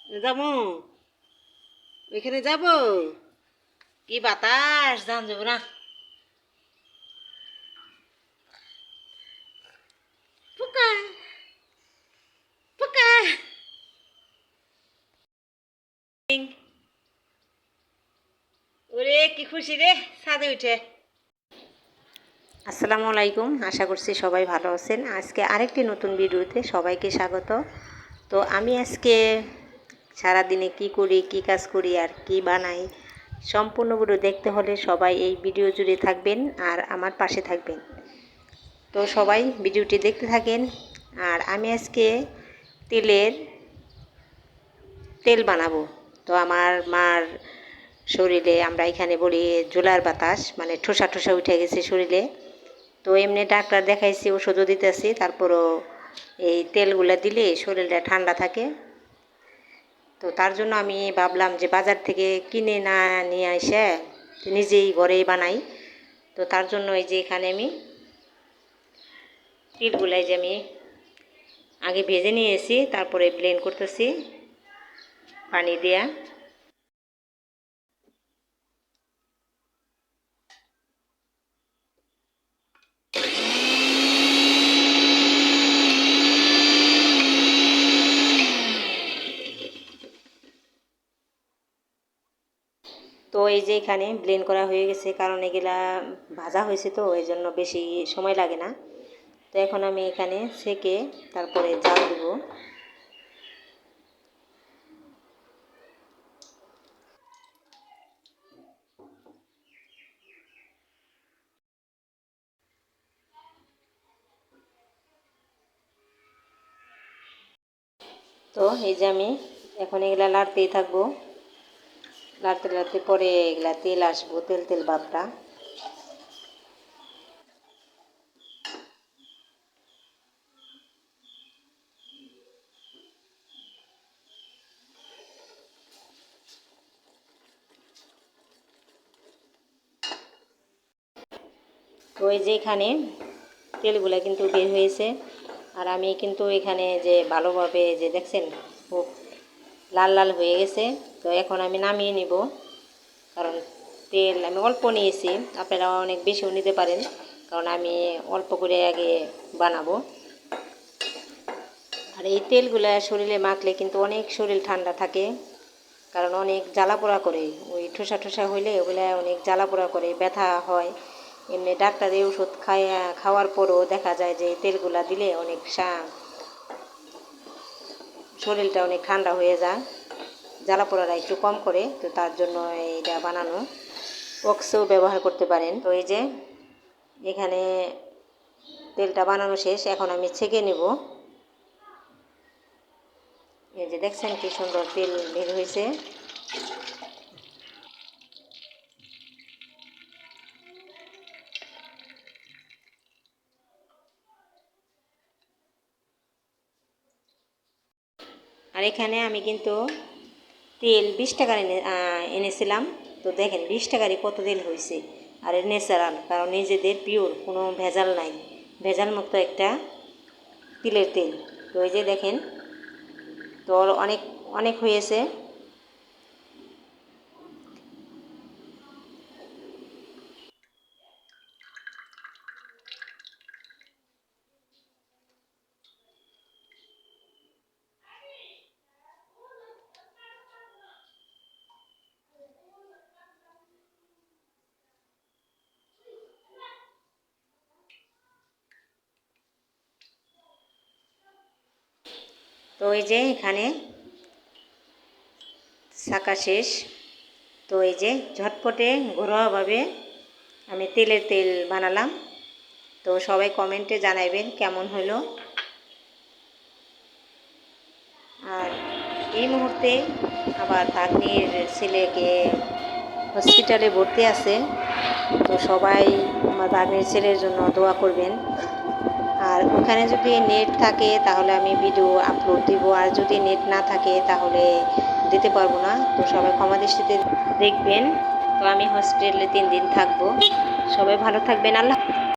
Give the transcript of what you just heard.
যাবো, ওইখানে যাব। কি বাতাস, যান যাব না। পোকা পোকা। ওরে কি খুশি রে, ছাদে উঠে। আসসালামু আলাইকুম, আশা করছি সবাই ভালো আছেন। আজকে আরেকটি নতুন ভিডিওতে সবাইকে স্বাগত। তো আমি আজকে সারাদিনে কি করি, কি কাজ করি আর কি বানাই, সম্পূর্ণ ভিডিও দেখতে হলে সবাই এই ভিডিও জুড়ে থাকবেন আর আমার পাশে থাকবেন। তো সবাই ভিডিওটি দেখতে থাকেন। আর আমি আজকে তেল বানাবো। তো আমার মার শরীরে, আমরা এখানে বলি জোলার বাতাস, মানে ঠোসা ঠোসা উঠে গেছে শরীরে। তো এমনি ডাক্তার দেখাইছি, ওষুধও দিতেছি, তারপরও এই তেলগুলো দিলে শরীরটা ঠান্ডা থাকে। তো তার জন্য আমি ভাবলাম যে বাজার থেকে কিনে না নিয়ে এসে নিজেই ঘরেই বানাই। তো তার জন্য এই যে এখানে আমি তিলগুলাই যে আমি আগে ভেজে নিয়েছি, তারপরে ব্লেন্ড করতেছি পানি দিয়া। তো এই যে এখানে ব্লেন্ড করা হয়ে গেছে, কারণ এগুলা ভাজা হয়েছে, তো এই জন্য বেশি সময় লাগে না। তো এখন আমি এখানে সেকে তারপরে জাল দেব। তো এই যে আমি এখন এগুলা লাড়তেই থাকবো, লাড়তে লাড়তে পরে এগুলা তেল আসবো, তেল তেল ভাবটা। তো এই যে এখানে তেলগুলা কিন্তু বের হয়েছে। আর আমি কিন্তু এখানে যে ভালোভাবে যে দেখছেন খুব লাল লাল হয়ে গেছে। তো এখন আমি নামিয়ে নিব, কারণ তেল আমি অল্প নিয়েছি, আপনারা অনেক বেশিও নিতে পারেন, কারণ আমি অল্প করে আগে বানাবো। আর এই তেলগুলা শরীরে মাখলে কিন্তু অনেক শরীর ঠান্ডা থাকে, কারণ অনেক জ্বালাপোড়া করে, ওই ঠোসা ঠোসা হইলে ওগুলা অনেক জ্বালাপোড়া করে, ব্যথা হয়। এমনি ডাক্তারের ওষুধ খাওয়ার পরও দেখা যায় যে তেলগুলা দিলে অনেক শরীরটা অনেক ঠান্ডা হয়ে যায়, জ্বালাপোড়াটা একটু কম করে। তো তার জন্য এইটা বানানো। ওক্সও ব্যবহার করতে পারেন। তো এই যে এখানে তেলটা বানানো শেষ, এখন আমি ছেঁকে নেব। এই যে দেখছেন কি সুন্দর তেল বের হয়েছে। আর এখানে আমি কিন্তু তেল 20 টাকার এনেছিলাম। তো দেখেন 20 টাকারই কত তেল হয়েছে। আর ন্যাচারাল, কারণ নিজেদের পিওর, কোনো ভেজাল নাই, ভেজাল মুক্ত একটা তিলের তেল। তো এই যে দেখেন, তো অনেক অনেক হয়েছে। তো এই যে এখানে ছাকা শেষ। তো এই যে ঝটপটে ঘরোয়াভাবে আমি তেলের তেল বানালাম। তো সবাই কমেন্টে জানাইবেন কেমন হলো। আর এই মুহূর্তে আবার ভাগ্নির ছেলেকে হসপিটালে ভর্তি আছে। তো সবাই আমার ভাগ্নির ছেলের জন্য দোয়া করবেন। আর ওখানে যদি নেট থাকে তাহলে আমি ভিডিও আপলোড দিব, আর যদি নেট না থাকে তাহলে দিতে পারবো না। তো সবাই ক্ষমা দৃষ্টিতে দেখবেন। তো আমি হসপিটালে 3 দিন থাকবো। সবাই ভালো থাকবেন। আল্লাহ।